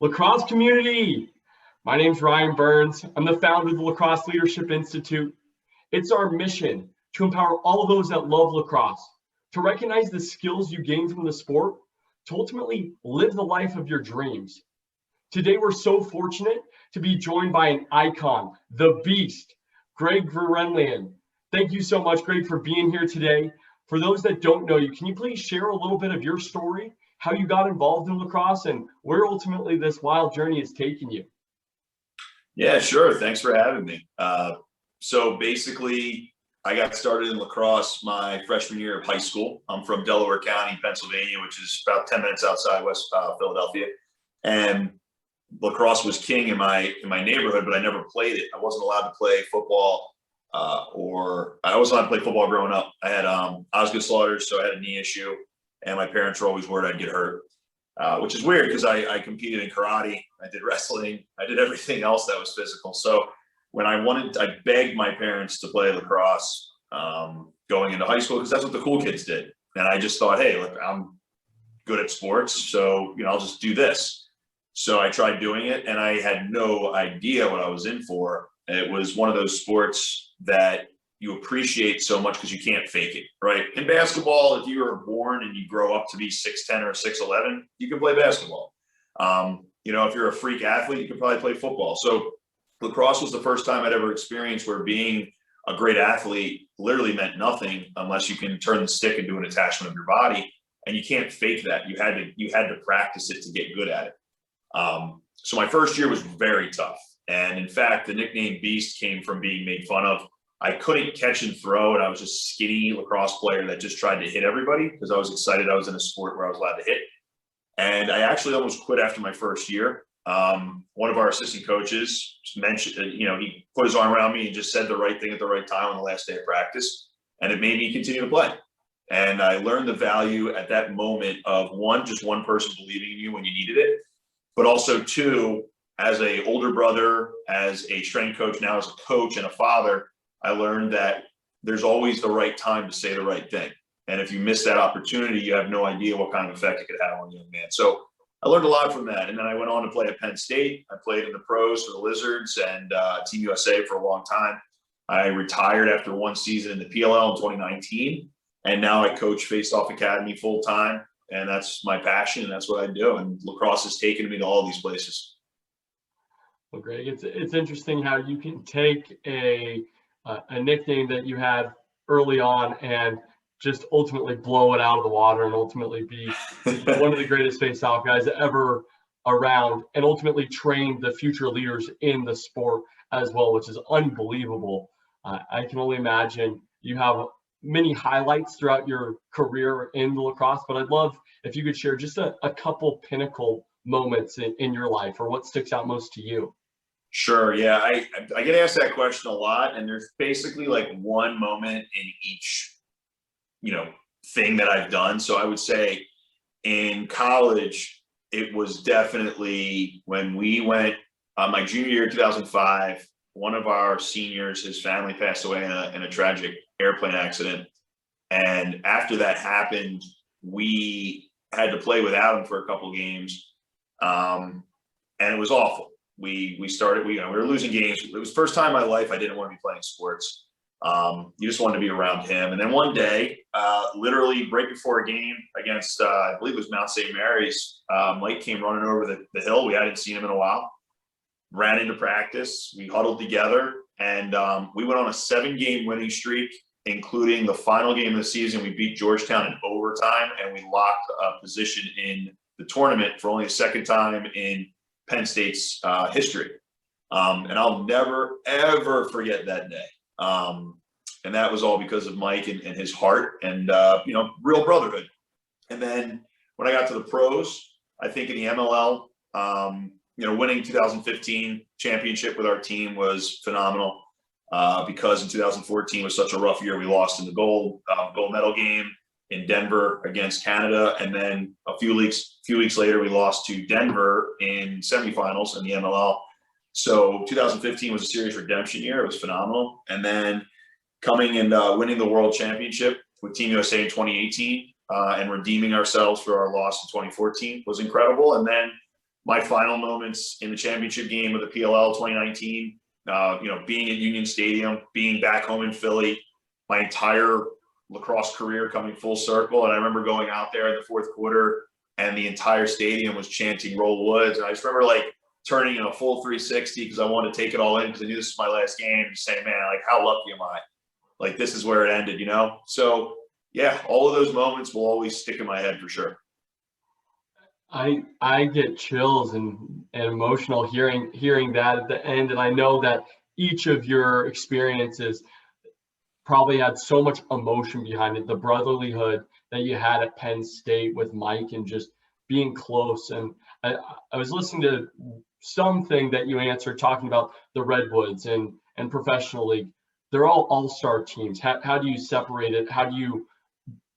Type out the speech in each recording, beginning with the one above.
Lacrosse community, my name's Ryan Berns. I'm the founder of the Lacrosse Leadership Institute. It's our mission to empower all of those that love lacrosse, to recognize the skills you gain from the sport, to ultimately live the life of your dreams. Today, we're so fortunate to be joined by an icon, the beast, Greg Gurenlian. Thank you so much, Greg, for being here today. For those that don't know you, can you please share a little bit of your story, how you got involved in lacrosse, and where ultimately this wild journey has taken you? Yeah, sure. Thanks for having me. So basically, I got started in lacrosse my freshman year of high school. I'm from Delaware County, Pennsylvania, which is about 10 minutes outside West Philadelphia. And lacrosse was king in my neighborhood, but I never played it. I wasn't allowed to play football, or I wasn't allowed to play football growing up. I had Osgood slaughters, so I had a knee issue, and my parents were always worried I'd get hurt, which is weird because I competed in karate, I did wrestling, I did everything else that was physical. So when I begged my parents to play lacrosse going into high school because that's what the cool kids did. And I just thought, hey, look, I'm good at sports, so I'll just do this. So I tried doing it, and I had no idea what I was in for. It was one of those sports that you appreciate so much because you can't fake it, right? In basketball, if you were born and you grow up to be 6'10" or 6'11", you can play basketball. If you're a freak athlete, you can probably play football. So lacrosse was the first time I'd ever experienced where being a great athlete literally meant nothing unless you can turn the stick into an attachment of your body, and you can't fake that. You had to practice it to get good at it. So my first year was very tough. And in fact, the nickname Beast came from being made fun of. I couldn't catch and throw, and I was a skinny lacrosse player that just tried to hit everybody because I was excited I was in a sport where I was allowed to hit. And I actually almost quit after my first year. One of our assistant coaches mentioned, he put his arm around me and just said the right thing at the right time on the last day of practice, and it made me continue to play. And I learned the value at that moment of just one person believing in you when you needed it, but also two, as a older brother, as a strength coach, now as a coach and a father, I learned that there's always the right time to say the right thing. And if you miss that opportunity, you have no idea what kind of effect it could have on a young man. So I learned a lot from that. And then I went on to play at Penn State. I played in the pros for the Lizards and Team USA for a long time. I retired after one season in the PLL in 2019. And now I coach Faceoff Academy full time. And that's my passion, and that's what I do. And lacrosse has taken me to all these places. Well, Greg, it's interesting how you can take a nickname that you had early on and just ultimately blow it out of the water and ultimately be one of the greatest face-off guys ever around, and ultimately train the future leaders in the sport as well, which is unbelievable. I can only imagine you have many highlights throughout your career in the lacrosse, but I'd love if you could share just a couple pinnacle moments in your life, or what sticks out most to you. Sure. Yeah. I get asked that question a lot, and there's basically like one moment in each, thing that I've done. So I would say in college, it was definitely when we went, my junior year, 2005, one of our seniors, his family passed away in a tragic airplane accident. And after that happened, we had to play without him for a couple games. And it was awful. We were losing games. It was the first time in my life I didn't want to be playing sports. You just wanted to be around him. And then one day, literally right before a game against, I believe it was Mount St. Mary's, Mike came running over the hill. We hadn't seen him in a while. Ran into practice. We huddled together, and we went on a 7-game winning streak, including the final game of the season. We beat Georgetown in overtime, and we locked a position in the tournament for only the second time in Penn State's history. And I'll never, ever forget that day. And that was all because of Mike and his heart and, real brotherhood. And then when I got to the pros, I think in the MLL, winning 2015 championship with our team was phenomenal because in 2014 was such a rough year. We lost in the gold medal game in Denver against Canada. And then a few weeks later, we lost to Denver in semifinals in the MLL. So 2015 was a serious redemption year. It was phenomenal. And then coming and winning the world championship with Team USA in 2018 and redeeming ourselves for our loss in 2014 was incredible. And then my final moments in the championship game of the PLL 2019, being at Union Stadium, being back home in Philly, my entire lacrosse career coming full circle. And I remember going out there in the fourth quarter and the entire stadium was chanting Roll Woods. And I just remember like turning a full 360 because I wanted to take it all in because I knew this was my last game, and saying, man, like, how lucky am I? Like, this is where it ended, So yeah, all of those moments will always stick in my head for sure. I get chills and emotional hearing that at the end, and I know that each of your experiences probably had so much emotion behind it. The brotherlyhood that you had at Penn State with Mike and just being close. And I was listening to something that you answered talking about the Redwoods and professional league. They're all-star teams. How do you separate it? How do you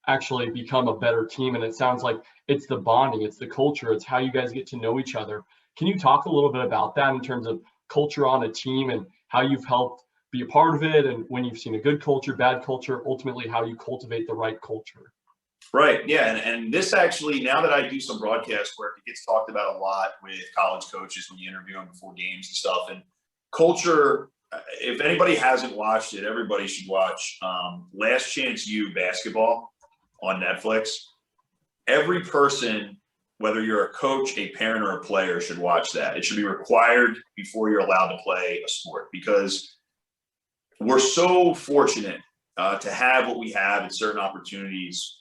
actually become a better team? And it sounds like it's the bonding, it's the culture, it's how you guys get to know each other. Can you talk a little bit about that in terms of culture on a team and how you've helped be a part of it, and when you've seen a good culture, bad culture, ultimately how you cultivate the right culture? Right. Yeah. And this actually, now that I do some broadcast work, it gets talked about a lot with college coaches when you interview them before games and stuff. And culture, if anybody hasn't watched it, everybody should watch Last Chance U basketball on Netflix. Every person, whether you're a coach, a parent, or a player, should watch that. It should be required before you're allowed to play a sport, because we're so fortunate to have what we have in certain opportunities.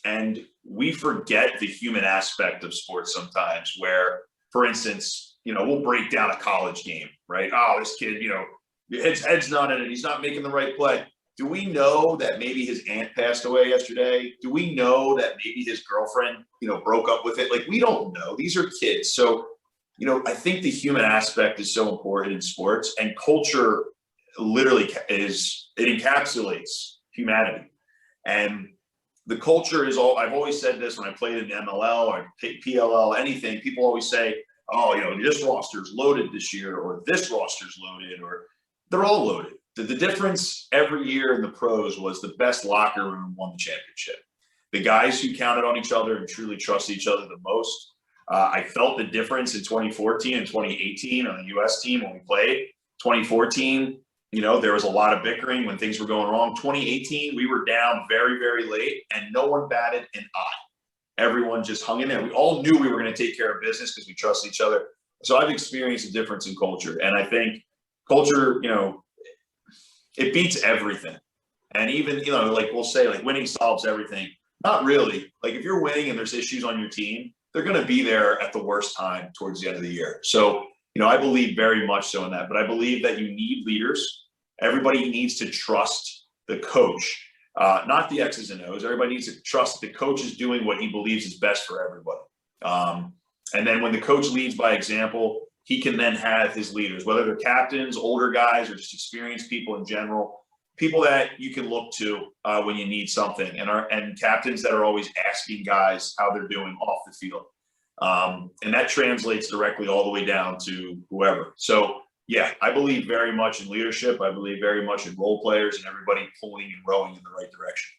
And we forget the human aspect of sports sometimes, where, for instance, we'll break down a college game, right? Oh, this kid, his head's not in it. He's not making the right play. Do we know that maybe his aunt passed away yesterday? Do we know that maybe his girlfriend, broke up with it? Like, we don't know. These are kids. So, I think the human aspect is so important in sports, and culture literally it encapsulates humanity. And the culture is I've always said this when I played in MLL or PLL, anything, people always say, oh, this roster's loaded this year, or this roster's loaded, or they're all loaded. The difference every year in the pros was the best locker room won the championship. The guys who counted on each other and truly trusted each other the most. I felt the difference in 2014 and 2018 on the U.S. team when we played. 2014, there was a lot of bickering when things were going wrong. 2018, we were down very, very late, and no one batted an eye. Everyone just hung in there. We all knew we were going to take care of business because we trusted each other. So I've experienced a difference in culture. And I think culture, it beats everything. And even, like we'll say, like, winning solves everything. Not really. Like, if you're winning and there's issues on your team, they're going to be there at the worst time towards the end of the year. So, I believe very much so in that. But I believe that you need leaders. Everybody needs to trust the coach, not the X's and O's. Everybody needs to trust the coach is doing what he believes is best for everybody. And then when the coach leads by example, he can then have his leaders, whether they're captains, older guys, or just experienced people in general, people that you can look to when you need something, and captains that are always asking guys how they're doing off the field. And that translates directly all the way down to whoever. So, yeah, I believe very much in leadership. I believe very much in role players and everybody pulling and rowing in the right direction.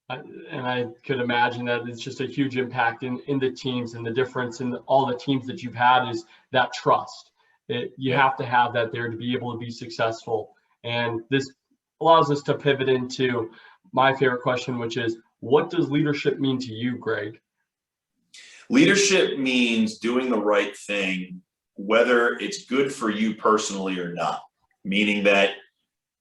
And I could imagine that it's just a huge impact in the teams, and the difference in all the teams that you've had is that trust. You have to have that there to be able to be successful. And this allows us to pivot into my favorite question, which is, what does leadership mean to you, Greg? Leadership means doing the right thing, whether it's good for you personally or not, meaning that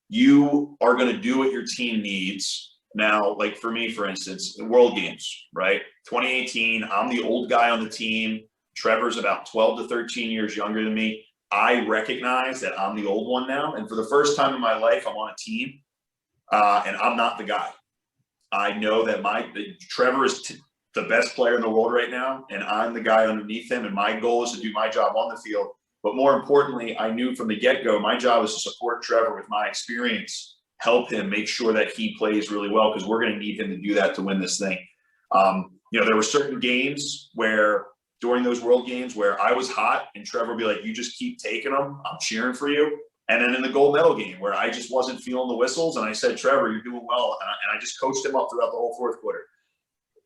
you are going to do what your team needs. Now, like for me, for instance, the World Games, right? 2018, I'm the old guy on the team. Trevor's about 12 to 13 years younger than me. I recognize that I'm the old one now. And for the first time in my life, I'm on a team and I'm not the guy. I know that Trevor is the best player in the world right now, and I'm the guy underneath him, and my goal is to do my job on the field. But more importantly, I knew from the get-go, my job is to support Trevor with my experience, help him, make sure that he plays really well, because we're going to need him to do that to win this thing. There were certain games where, during those World Games, where I was hot and Trevor would be like, you just keep taking them, I'm cheering for you. And then in the gold medal game where I just wasn't feeling the whistles, and I said, Trevor, you're doing well. And I just coached him up throughout the whole fourth quarter.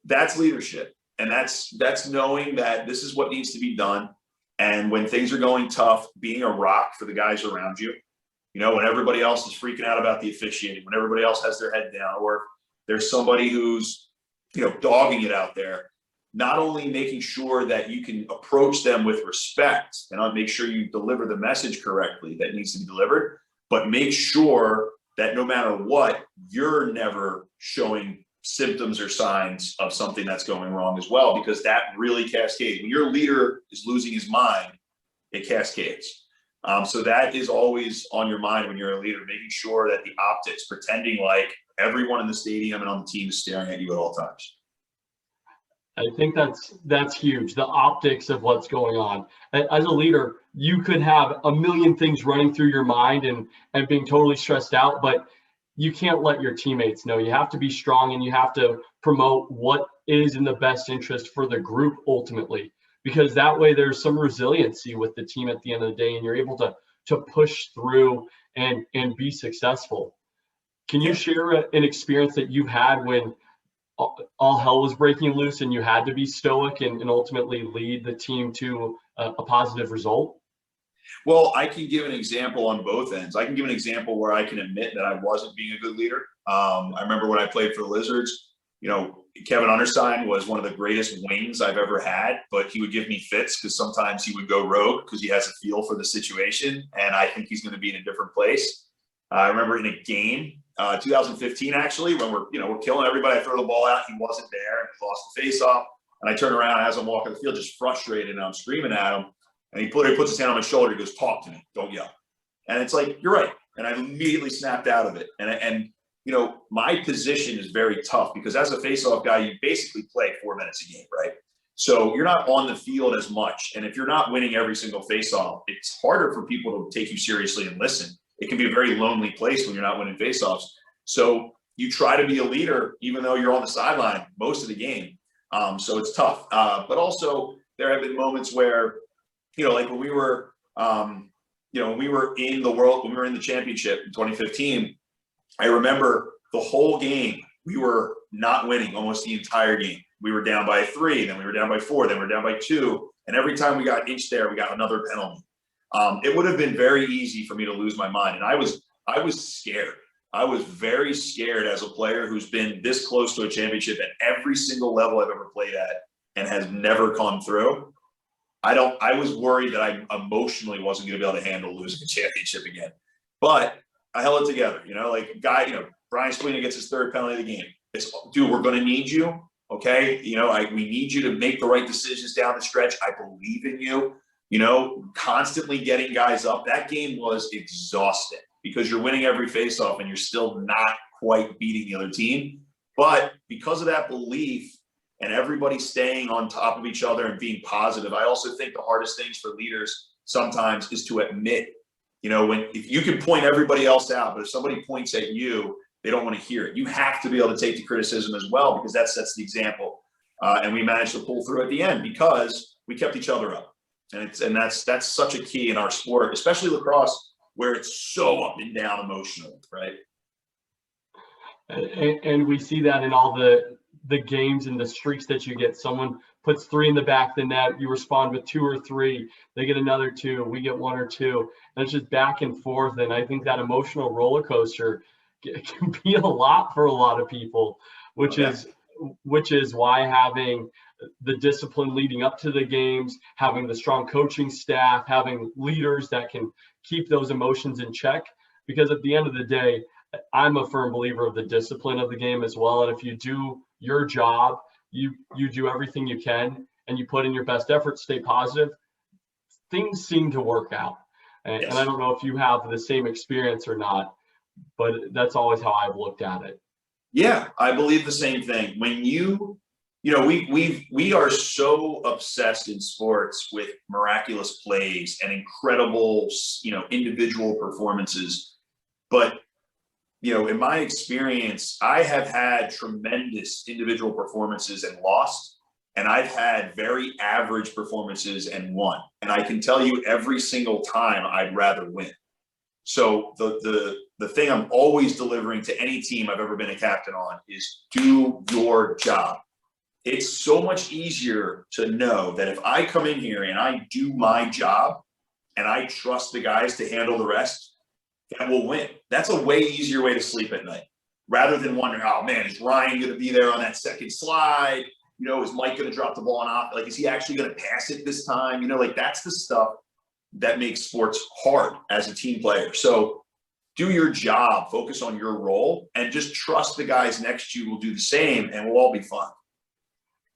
That's leadership. And that's knowing that this is what needs to be done. And when things are going tough, being a rock for the guys around you, you know, when everybody else is freaking out about the officiating, when everybody else has their head down, or there's somebody who's, you know, dogging it out there, not only making sure that you can approach them with respect and make sure you deliver the message correctly that needs to be delivered, but make sure that no matter what, you're never showing symptoms or signs of something that's going wrong as well, because that really cascades. When your leader is losing his mind, it cascades. So that is always on your mind when you're a leader, making sure that the optics, pretending like everyone in the stadium and on the team is staring at you at all times. I think that's huge. The optics of what's going on. As a leader, you could have a million things running through your mind and being totally stressed out, but you can't let your teammates know. You have to be strong, and you have to promote what is in the best interest for the group ultimately, because that way there's some resiliency with the team at the end of the day, and you're able to push through and be successful. Can you share an experience that you've had when all hell was breaking loose and you had to be stoic and ultimately lead the team to a positive result? Well, I can give an example on both ends. I can give an example where I can admit that I wasn't being a good leader. I remember when I played for the Lizards, you know, Kevin Understein was one of the greatest wings I've ever had, but he would give me fits because sometimes he would go rogue because he has a feel for the situation, and I think he's going to be in a different place. I remember in a game, 2015 actually, when we're killing everybody. I throw the ball out, he wasn't there, and we lost the faceoff. And I turn around as I'm walking the field, just frustrated, and I'm screaming at him. And he puts his hand on my shoulder. He goes, "Talk to me, don't yell." And it's like, you're right. And I immediately snapped out of it. And you know, my position is very tough because as a faceoff guy, you basically play 4 minutes a game, right? So you're not on the field as much. And if you're not winning every single faceoff, it's harder for people to take you seriously and listen. It can be a very lonely place when you're not winning faceoffs. So you try to be a leader, even though you're on the sideline most of the game. So it's tough. But also there have been moments where, you know, like when we were, when we were in the championship in 2015, I remember the whole game, we were not winning almost the entire game. We were down by 3, then we were down by 4, then we were down by 2. And every time we got inched there, we got another penalty. It would have been very easy for me to lose my mind. And I was scared. I was very scared as a player who's been this close to a championship at every single level I've ever played at and has never come through. I was worried that I emotionally wasn't going to be able to handle losing a championship again. But I held it together, Brian Spalina gets his 3rd penalty of the game. It's, dude, we're going to need you. Okay. We need you to make the right decisions down the stretch. I believe in you, constantly getting guys up. That game was exhausting because you're winning every faceoff and you're still not quite beating the other team. But because of that belief and everybody staying on top of each other and being positive, I also think the hardest things for leaders sometimes is to admit, if you can point everybody else out, but if somebody points at you, they don't want to hear it. You have to be able to take the criticism as well, because that sets the example. And we managed to pull through at the end because we kept each other up. And that's such a key in our sport, especially lacrosse, where it's so up and down emotionally, right? And we see that in all the games and the streaks that you get. Someone puts 3 in the back of the net, you respond with 2 or 3, they get another 2, we get 1 or 2, and it's just back and forth. And I think that emotional roller coaster can be a lot for a lot of people, which is why having the discipline leading up to the games, having the strong coaching staff, having leaders that can keep those emotions in check, because at the end of the day, I'm a firm believer of the discipline of the game as well. And if you do your job, you do everything you can, and you put in your best effort, stay positive, things seem to work out. And I don't know if you have the same experience or not, but that's always how I've looked at it. Yeah, I believe the same thing. When we are so obsessed in sports with miraculous plays and incredible, individual performances. But, in my experience, I have had tremendous individual performances and lost, and I've had very average performances and won. And I can tell you every single time I'd rather win. So the thing I'm always delivering to any team I've ever been a captain on is do your job. it's so much easier to know that if I come in here and I do my job and I trust the guys to handle the rest, that we'll win. That's a way easier way to sleep at night, rather than wondering, oh man, is Ryan going to be there on that second slide? You know, is Mike going to drop the ball and off? Like, is he actually going to pass it this time? You know, like that's the stuff that makes sports hard as a team player. So do your job, focus on your role, and just trust the guys next to you will do the same, and we'll all be fine.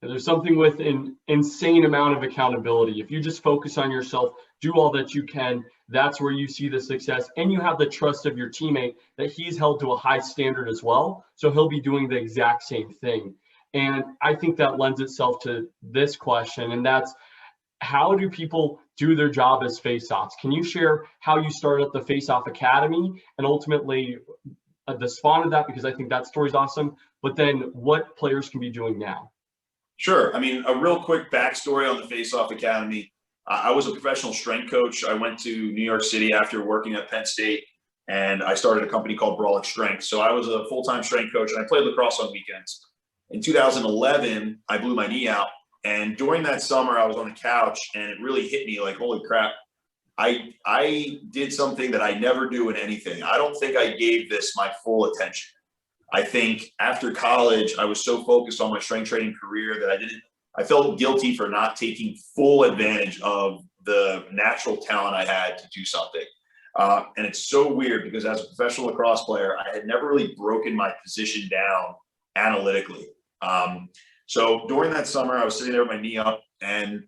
There's something with an insane amount of accountability. If you just focus on yourself, do all that you can, that's where you see the success. And you have the trust of your teammate that he's held to a high standard as well. So he'll be doing the exact same thing. And I think that lends itself to this question, and that's, how do people do their job as face-offs? Can you share how you started the Face-Off Academy and ultimately the spawn of that, because I think that story's awesome, but then what players can be doing now? Sure. I mean, a real quick backstory on the Face-Off Academy. I was a professional strength coach. I went to New York City after working at Penn State, and I started a company called Brawlic Strength. So I was a full-time strength coach, and I played lacrosse on weekends. In 2011, I blew my knee out. And during that summer, I was on the couch, and it really hit me like, holy crap. I did something that I never do in anything. I don't think I gave this my full attention. I think after college, I was so focused on my strength training career that I felt guilty for not taking full advantage of the natural talent I had to do something. And it's so weird because as a professional lacrosse player, I had never really broken my position down analytically. So during that summer, I was sitting there with my knee up, and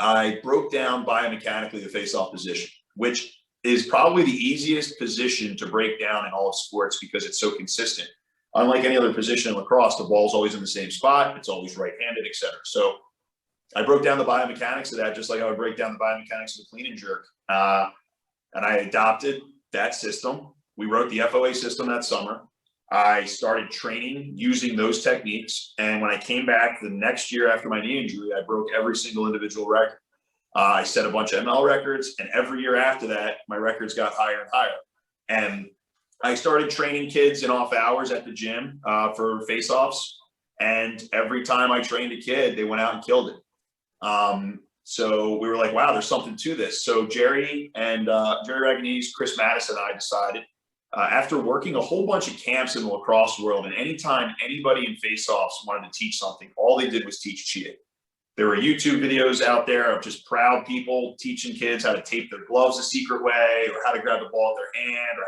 I broke down biomechanically the face-off position, which is probably the easiest position to break down in all of sports because it's so consistent. Unlike any other position in lacrosse, the ball's always in the same spot. It's always right-handed, et cetera. So I broke down the biomechanics of that, just like I would break down the biomechanics of a clean and jerk. And I adopted that system. We wrote the FOA system that summer. I started training using those techniques. And when I came back the next year after my knee injury, I broke every single individual record. I set a bunch of ML records, and every year after that, my records got higher and higher. And I started training kids in off hours at the gym for face-offs. And every time I trained a kid, they went out and killed it. So we were like, wow, there's something to this. So Jerry Raganese, Chris Madison, and I decided, after working a whole bunch of camps in the lacrosse world, and anytime anybody in face-offs wanted to teach something, all they did was teach cheating. There were YouTube videos out there of just proud people teaching kids how to tape their gloves a secret way, or how to grab the ball with their hand, or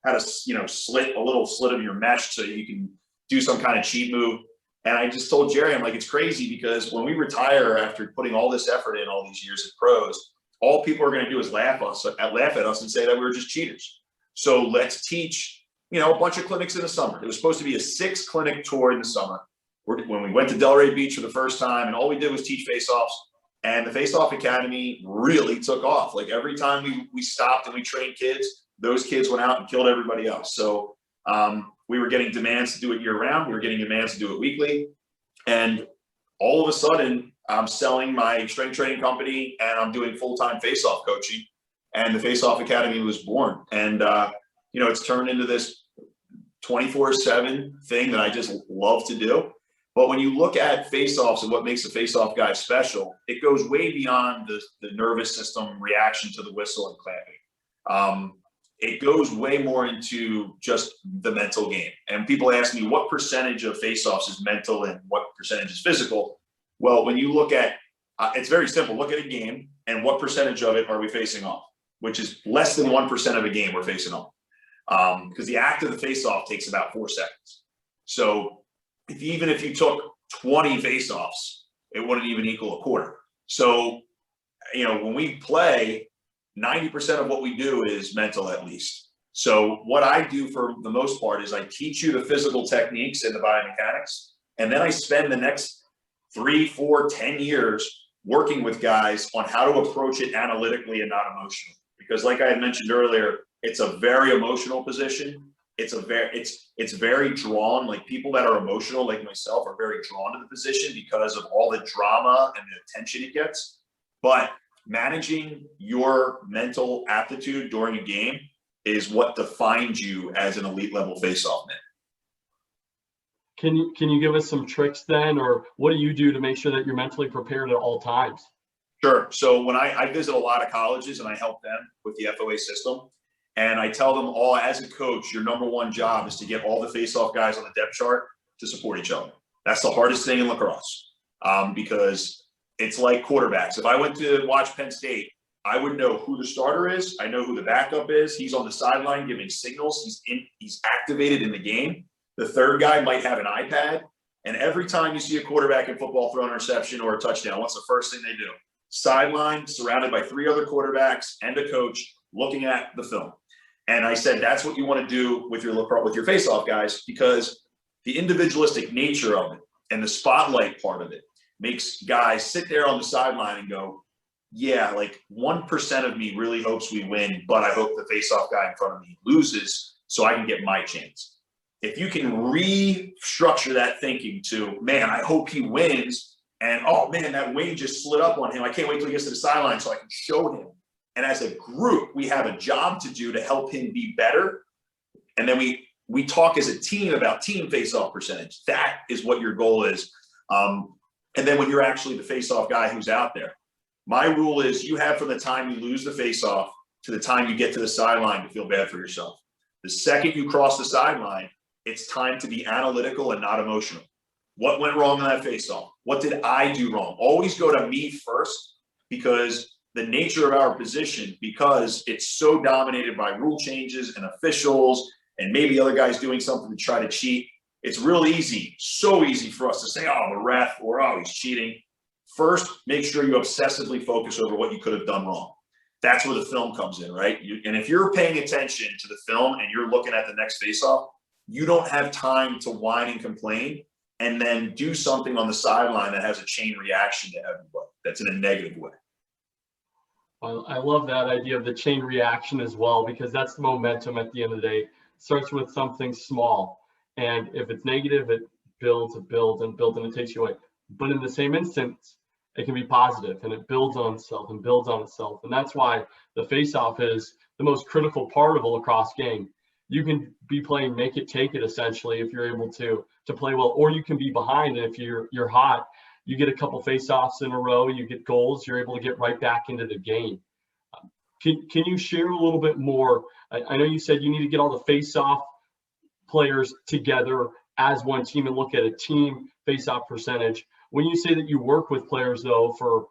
how to slit a little slit of your mesh so you can do some kind of cheat move. And I just told Jerry, I'm like, it's crazy because when we retire after putting all this effort in all these years as pros, all people are going to do is laugh at us and say that we were just cheaters. So let's teach, a bunch of clinics in the summer. It was supposed to be a 6-clinic tour in the summer. When we went to Delray Beach for the first time, and all we did was teach face-offs, and the Face-Off Academy really took off. Like every time we stopped and we trained kids, those kids went out and killed everybody else. So we were getting demands to do it year round. We were getting demands to do it weekly. And all of a sudden, I'm selling my strength training company, and I'm doing full-time face-off coaching. And the Face-Off Academy was born. And, it's turned into this 24/7 thing that I just love to do. But when you look at face-offs and what makes a face-off guy special, it goes way beyond the nervous system reaction to the whistle and clapping. It goes way more into just the mental game. And people ask me, what percentage of face-offs is mental and what percentage is physical? Well, when you look at, it's very simple. Look at a game and what percentage of it are we facing off, which is less than 1% of a game we're facing off. Because the act of the face-off takes about 4 seconds. So even if you took 20 face-offs, it wouldn't even equal a quarter. So, when we play, 90% of what we do is mental at least. So what I do for the most part is I teach you the physical techniques and the biomechanics, and then I spend the next 3, 4, 10 years working with guys on how to approach it analytically and not emotionally. Because like I had mentioned earlier, it's a very emotional position. It's very drawn. Like people that are emotional, like myself, are very drawn to the position because of all the drama and the attention it gets. But managing your mental aptitude during a game is what defines you as an elite level face-off man. Can you give us some tricks then, or what do you do to make sure that you're mentally prepared at all times? Sure. So when I visit a lot of colleges and I help them with the FOA system, and I tell them all, as a coach, your number one job is to get all the face-off guys on the depth chart to support each other. That's the hardest thing in lacrosse, because it's like quarterbacks. If I went to watch Penn State, I would know who the starter is. I know who the backup is. He's on the sideline giving signals. He's activated in the game. The third guy might have an iPad. And every time you see a quarterback in football throw an interception or a touchdown, what's the first thing they do? Sideline, surrounded by 3 other quarterbacks and a coach looking at the film. And I said, that's what you want to do with your face-off guys, because the individualistic nature of it and the spotlight part of it makes guys sit there on the sideline and go, yeah, like 1% of me really hopes we win, but I hope the face-off guy in front of me loses so I can get my chance. If you can restructure that thinking to, man, I hope he wins, and oh man, that wing just slid up on him. I can't wait till he gets to the sideline so I can show him. And as a group, we have a job to do to help him be better. And then we talk as a team about team face-off percentage. That is what your goal is. And then when you're actually the face-off guy who's out there, my rule is you have from the time you lose the face-off to the time you get to the sideline to feel bad for yourself. The second you cross the sideline, it's time to be analytical and not emotional. What went wrong in that face-off? What did I do wrong? Always go to me first, because the nature of our position, because it's so dominated by rule changes and officials and maybe other guys doing something to try to cheat, it's real easy, so easy for us to say, oh, the ref, or oh, he's cheating. First, make sure you obsessively focus over what you could have done wrong. That's where the film comes in, right? And if you're paying attention to the film and you're looking at the next face-off, you don't have time to whine and complain and then do something on the sideline that has a chain reaction to everybody that's in a negative way. Well, I love that idea of the chain reaction as well, because that's the momentum at the end of the day. It starts with something small. And if it's negative, it builds and builds and builds, and it takes you away. But in the same instance, it can be positive, and it builds on itself and builds on itself. And that's why the face-off is the most critical part of a lacrosse game. You can be playing make it, take it, essentially, if you're able to play well, or you can be behind. And if you're hot, you get a couple face-offs in a row, you get goals, you're able to get right back into the game. Can you share a little bit more? I know you said you need to get all the face-off players together as one team and look at a team face-off percentage. When you say that you work with players, though, for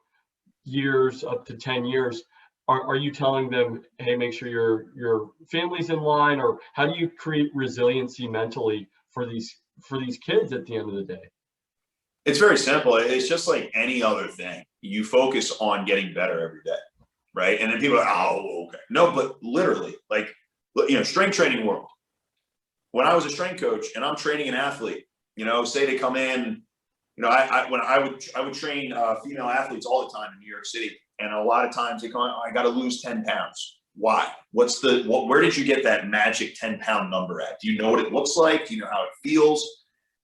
years, up to 10 years, are you telling them, hey, make sure your family's in line, or how do you create resiliency mentally for these kids at the end of the day? It's very simple. It's just like any other thing. You focus on getting better every day, right? And then people are, oh, okay. No, but literally, like, strength training world. When I was a strength coach and I'm training an athlete, say they come in, I would train female athletes all the time in New York City. And a lot of times they come, I got to lose 10 pounds. Why? Where did you get that magic 10-pound number at? Do you know what it looks like? Do you know how it feels?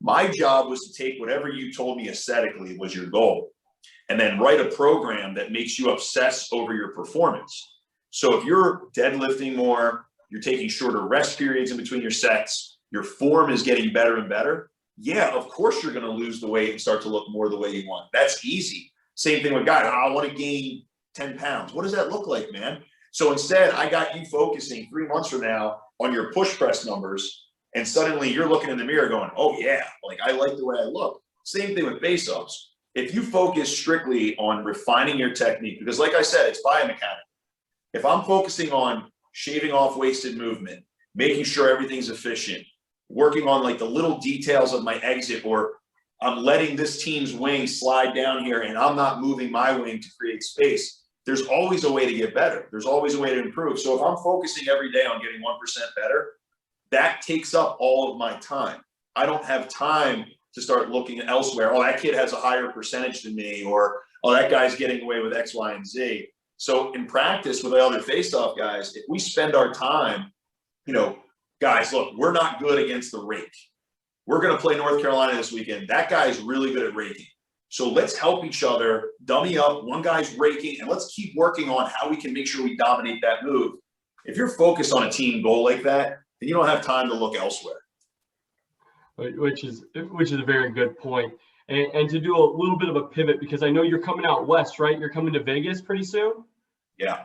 My job was to take whatever you told me aesthetically was your goal and then write a program that makes you obsess over your performance. So if you're deadlifting more, you're taking shorter rest periods in between your sets, your form is getting better and better. Yeah, of course you're going to lose the weight and start to look more the way you want. That's easy. Same thing with guys. I want to gain 10 pounds. What does that look like, man? So instead, I got you focusing 3 months from now on your push press numbers, and suddenly you're looking in the mirror going, oh yeah, like I like the way I look. Same thing with face-offs. If you focus strictly on refining your technique, because like I said, it's biomechanical. If I'm focusing on shaving off wasted movement, making sure everything's efficient, working on like the little details of my exit, or I'm letting this team's wing slide down here and I'm not moving my wing to create space, there's always a way to get better. There's always a way to improve. So if I'm focusing every day on getting 1% better, that takes up all of my time. I don't have time to start looking elsewhere. Oh, that kid has a higher percentage than me, or, oh, that guy's getting away with X, Y, and Z. So in practice with the other face-off guys, if we spend our time, guys, look, we're not good against the rake. We're going to play North Carolina this weekend. That guy's really good at raking. So let's help each other, dummy up. One guy's raking, and let's keep working on how we can make sure we dominate that move. If you're focused on a team goal like that, then you don't have time to look elsewhere. which is a very good point. And to do a little bit of a pivot, because I know you're coming out west, right? You're coming to Vegas pretty soon. Yeah.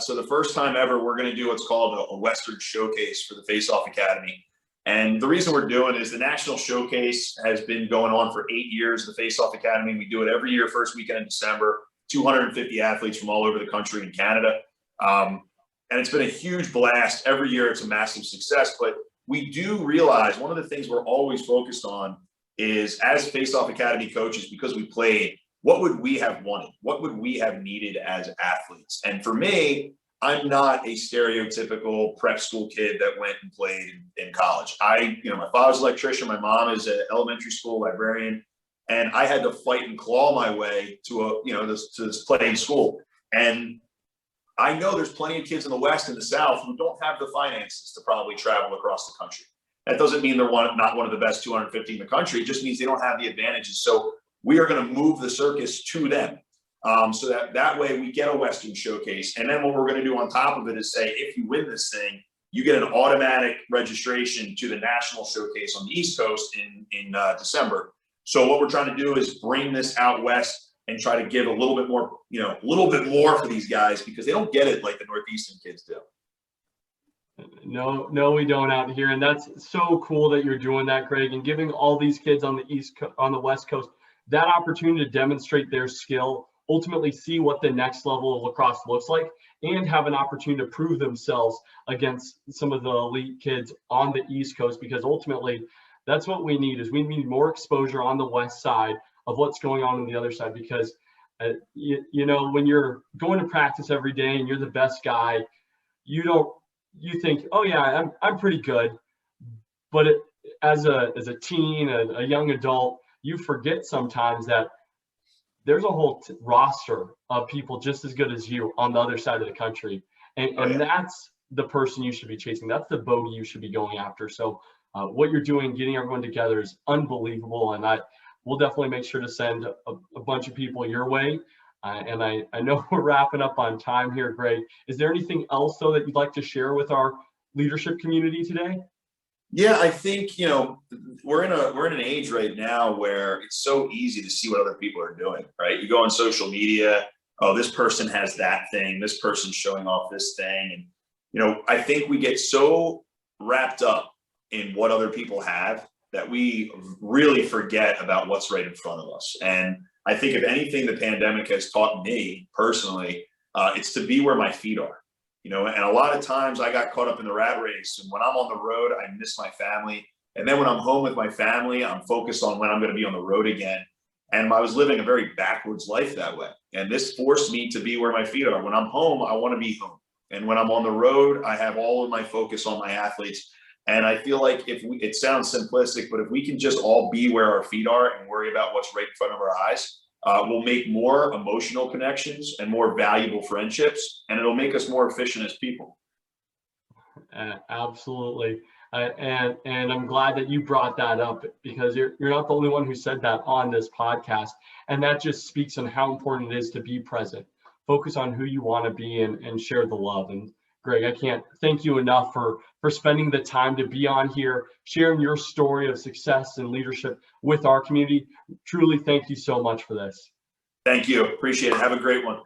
So the first time ever, we're going to do what's called a Western Showcase for the Faceoff Academy. And the reason we're doing is the National Showcase has been going on for 8 years, the Faceoff Academy. We do it every year, first weekend in December, 250 athletes from all over the country and Canada. And it's been a huge blast. Every year it's a massive success, but we do realize one of the things we're always focused on is, as Faceoff Academy coaches, because we played, what would we have wanted? What would we have needed as athletes? And for me, I'm not a stereotypical prep school kid that went and played in college. My father's an electrician. My mom is an elementary school librarian, and I had to fight and claw my way to this playing school. And I know there's plenty of kids in the West and the South who don't have the finances to probably travel across the country. That doesn't mean they're not one of the best 250 in the country. It just means they don't have the advantages. So we are going to move the circus to them, so that way we get a Western Showcase. And then what we're going to do on top of it is say, if you win this thing, you get an automatic registration to the National Showcase on the East Coast in December. So what we're trying to do is bring this out west and try to give a little bit more for these guys, because they don't get it like the Northeastern kids do. No, we don't out here. And that's so cool that you're doing that, Greg, and giving all these kids on the West Coast that opportunity to demonstrate their skill, ultimately see what the next level of lacrosse looks like, and have an opportunity to prove themselves against some of the elite kids on the East Coast, because ultimately that's what we need. Is we need more exposure on the West side of what's going on the other side, because when you're going to practice every day and you're the best guy, you think, oh yeah, I'm pretty good. But as a teen, a young adult, you forget sometimes that there's a whole roster of people just as good as you on the other side of the country. And that's the person you should be chasing. That's the bogey you should be going after. So what you're doing, getting everyone together, is unbelievable. And we'll definitely make sure to send a bunch of people your way. And I know we're wrapping up on time here, Greg. Is there anything else, though, that you'd like to share with our leadership community today? Yeah, I think, we're in an age right now where it's so easy to see what other people are doing, right? You go on social media, oh, this person has that thing, this person's showing off this thing. And, I think we get so wrapped up in what other people have that we really forget about what's right in front of us. And I think if anything the pandemic has taught me personally, it's to be where my feet are. And a lot of times I got caught up in the rat race, and when I'm on the road, I miss my family. And then when I'm home with my family, I'm focused on when I'm going to be on the road again. And I was living a very backwards life that way. And this forced me to be where my feet are. When I'm home, I want to be home. And when I'm on the road, I have all of my focus on my athletes. And I feel like it sounds simplistic, but if we can just all be where our feet are and worry about what's right in front of our eyes, we'll make more emotional connections and more valuable friendships, and it'll make us more efficient as people. Absolutely. And I'm glad that you brought that up, because you're not the only one who said that on this podcast. And that just speaks on how important it is to be present, focus on who you want to be, and share the love. And Greg, I can't thank you enough for spending the time to be on here, sharing your story of success and leadership with our community. Truly, thank you so much for this. Thank you. Appreciate it. Have a great one.